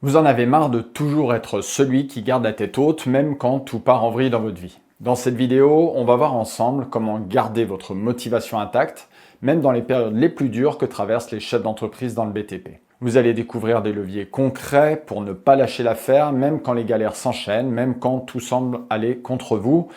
Vous en avez marre de toujours être celui qui garde la tête haute, même quand tout part en vrille dans votre vie. Dans cette vidéo, on va voir ensemble comment garder votre motivation intacte, même dans les périodes les plus dures que traversent les chefs d'entreprise dans le BTP. Vous allez découvrir des leviers concrets pour ne pas lâcher l'affaire, même quand les galères s'enchaînent, même quand tout semble aller contre vous.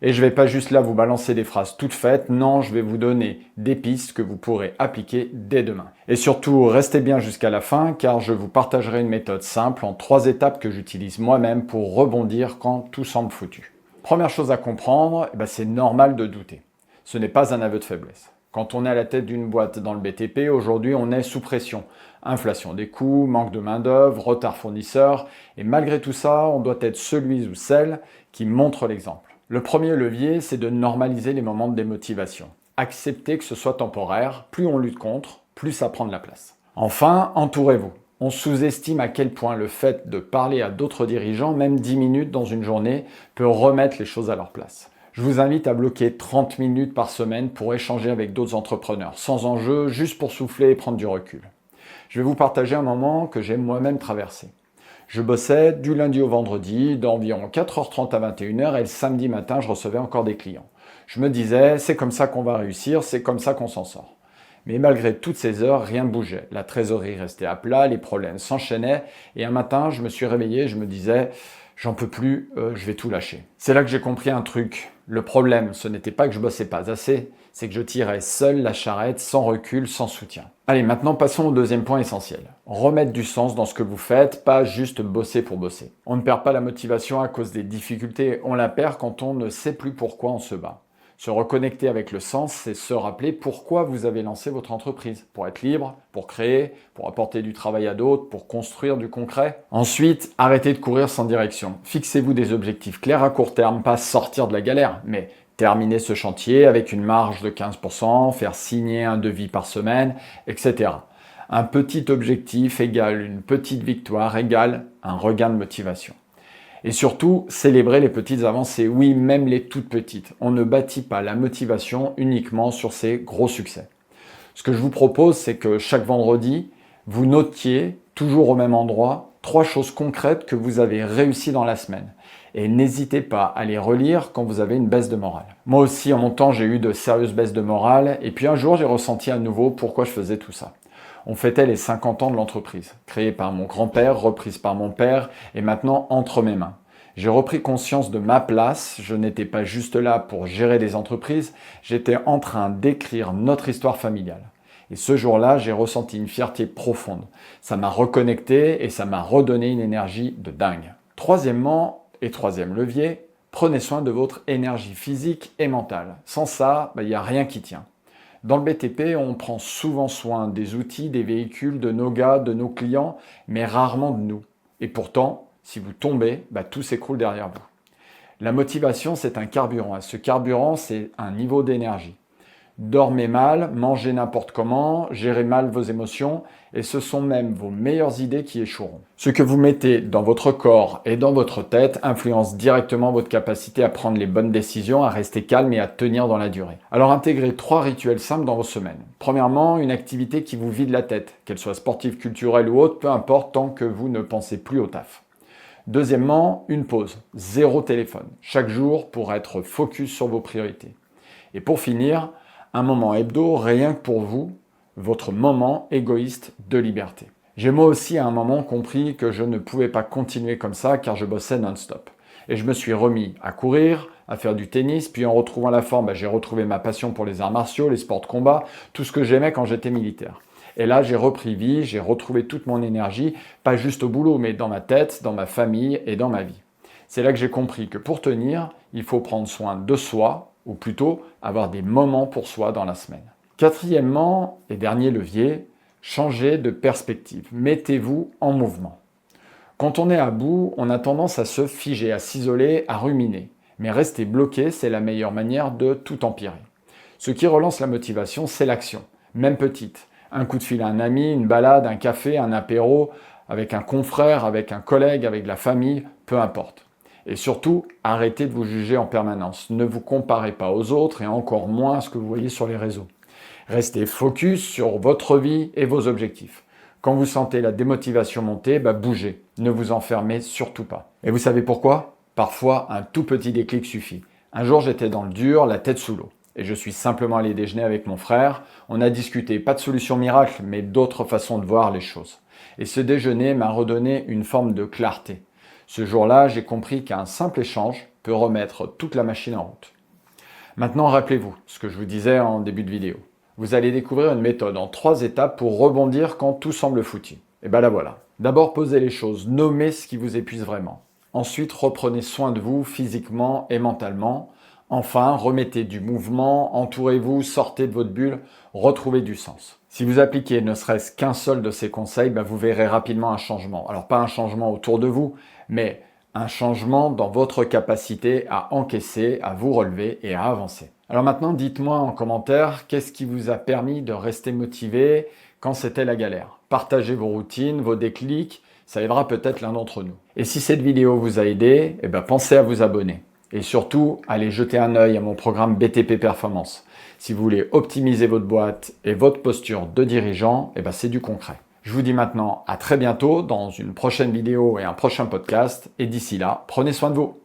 Et je ne vais pas juste là vous balancer des phrases toutes faites, non, je vais vous donner des pistes que vous pourrez appliquer dès demain. Et surtout, restez bien jusqu'à la fin car je vous partagerai une méthode simple en 3 étapes que j'utilise moi-même pour rebondir quand tout semble foutu. Première chose à comprendre, c'est normal de douter. Ce n'est pas un aveu de faiblesse. Quand on est à la tête d'une boîte dans le BTP, aujourd'hui on est sous pression. Inflation des coûts, manque de main-d'œuvre, retard fournisseur, et malgré tout ça, on doit être celui ou celle qui montre l'exemple. Le premier levier, c'est de normaliser les moments de démotivation. Accepter que ce soit temporaire, plus on lutte contre, plus ça prend de la place. Enfin, entourez-vous. On sous-estime à quel point le fait de parler à d'autres dirigeants, même 10 minutes dans une journée, peut remettre les choses à leur place. Je vous invite à bloquer 30 minutes par semaine pour échanger avec d'autres entrepreneurs, sans enjeu, juste pour souffler et prendre du recul. Je vais vous partager un moment que j'ai moi-même traversé. Je bossais du lundi au vendredi, d'environ 4h30 à 21h, et le samedi matin, je recevais encore des clients. Je me disais, c'est comme ça qu'on va réussir, c'est comme ça qu'on s'en sort. Mais malgré toutes ces heures, rien ne bougeait. La trésorerie restait à plat, les problèmes s'enchaînaient, et un matin, je me suis réveillé, je me disais, j'en peux plus, je vais tout lâcher. C'est là que j'ai compris un truc. Le problème, ce n'était pas que je bossais pas assez, c'est que je tirais seul la charrette, sans recul, sans soutien. Allez, maintenant passons au deuxième point essentiel. Remettre du sens dans ce que vous faites, pas juste bosser pour bosser. On ne perd pas la motivation à cause des difficultés, on la perd quand on ne sait plus pourquoi on se bat. Se reconnecter avec le sens, c'est se rappeler pourquoi vous avez lancé votre entreprise. Pour être libre, pour créer, pour apporter du travail à d'autres, pour construire du concret. Ensuite, arrêtez de courir sans direction. Fixez-vous des objectifs clairs à court terme, pas sortir de la galère, mais terminer ce chantier avec une marge de 15%, faire signer un devis par semaine, etc. Un petit objectif égale une petite victoire égale un regain de motivation. Et surtout, célébrer les petites avancées, oui, même les toutes petites. On ne bâtit pas la motivation uniquement sur ces gros succès. Ce que je vous propose, c'est que chaque vendredi, vous notiez, toujours au même endroit, 3 choses concrètes que vous avez réussies dans la semaine. Et n'hésitez pas à les relire quand vous avez une baisse de morale. Moi aussi, en mon temps, j'ai eu de sérieuses baisses de morale, et puis un jour, j'ai ressenti à nouveau pourquoi je faisais tout ça. On fêtait les 50 ans de l'entreprise, créée par mon grand-père, reprise par mon père, et maintenant entre mes mains. J'ai repris conscience de ma place, je n'étais pas juste là pour gérer des entreprises, j'étais en train d'écrire notre histoire familiale. Et ce jour-là, j'ai ressenti une fierté profonde. Ça m'a reconnecté et ça m'a redonné une énergie de dingue. Troisièmement, et troisième levier, prenez soin de votre énergie physique et mentale. Sans ça, il n'y a rien qui tient. Dans le BTP, on prend souvent soin des outils, des véhicules, de nos gars, de nos clients, mais rarement de nous. Et pourtant, si vous tombez, tout s'écroule derrière vous. La motivation, c'est un carburant. Ce carburant, c'est un niveau d'énergie. Dormez mal, mangez n'importe comment, gérez mal vos émotions, et ce sont même vos meilleures idées qui échoueront. Ce que vous mettez dans votre corps et dans votre tête influence directement votre capacité à prendre les bonnes décisions, à rester calme et à tenir dans la durée. Alors intégrez 3 rituels simples dans vos semaines. Premièrement, une activité qui vous vide la tête, qu'elle soit sportive, culturelle ou autre, peu importe tant que vous ne pensez plus au taf. Deuxièmement, une pause, 0 téléphone, chaque jour pour être focus sur vos priorités. Et pour finir, un moment hebdo rien que pour vous, votre moment égoïste de liberté. J'ai moi aussi à un moment compris que je ne pouvais pas continuer comme ça car je bossais non-stop. Et je me suis remis à courir, à faire du tennis, puis en retrouvant la forme, j'ai retrouvé ma passion pour les arts martiaux, les sports de combat, tout ce que j'aimais quand j'étais militaire. Et là, j'ai repris vie, j'ai retrouvé toute mon énergie, pas juste au boulot, mais dans ma tête, dans ma famille et dans ma vie. C'est là que j'ai compris que pour tenir, il faut prendre soin de soi, ou plutôt avoir des moments pour soi dans la semaine. Quatrièmement, et dernier levier, changez de perspective. Mettez-vous en mouvement. Quand on est à bout, on a tendance à se figer, à s'isoler, à ruminer. Mais rester bloqué, c'est la meilleure manière de tout empirer. Ce qui relance la motivation, c'est l'action, même petite. Un coup de fil à un ami, une balade, un café, un apéro, avec un confrère, avec un collègue, avec la famille, peu importe. Et surtout, arrêtez de vous juger en permanence. Ne vous comparez pas aux autres et encore moins à ce que vous voyez sur les réseaux. Restez focus sur votre vie et vos objectifs. Quand vous sentez la démotivation monter, bougez. Ne vous enfermez surtout pas. Et vous savez pourquoi? Parfois, un tout petit déclic suffit. Un jour, j'étais dans le dur, la tête sous l'eau. Et je suis simplement allé déjeuner avec mon frère. On a discuté, pas de solution miracle, mais d'autres façons de voir les choses. Et ce déjeuner m'a redonné une forme de clarté. Ce jour-là, j'ai compris qu'un simple échange peut remettre toute la machine en route. Maintenant, rappelez-vous ce que je vous disais en début de vidéo. Vous allez découvrir une méthode en 3 étapes pour rebondir quand tout semble foutu. Et la voilà. D'abord, posez les choses, nommez ce qui vous épuise vraiment. Ensuite, reprenez soin de vous physiquement et mentalement. Enfin, remettez du mouvement, entourez-vous, sortez de votre bulle, retrouvez du sens. Si vous appliquez ne serait-ce qu'un seul de ces conseils, vous verrez rapidement un changement. Alors pas un changement autour de vous, mais un changement dans votre capacité à encaisser, à vous relever et à avancer. Alors maintenant, dites-moi en commentaire qu'est-ce qui vous a permis de rester motivé quand c'était la galère. Partagez vos routines, vos déclics, ça aidera peut-être l'un d'entre nous. Et si cette vidéo vous a aidé, pensez à vous abonner. Et surtout, allez jeter un œil à mon programme BTP Performance. Si vous voulez optimiser votre boîte et votre posture de dirigeant, c'est du concret. Je vous dis maintenant à très bientôt dans une prochaine vidéo et un prochain podcast. Et d'ici là, prenez soin de vous.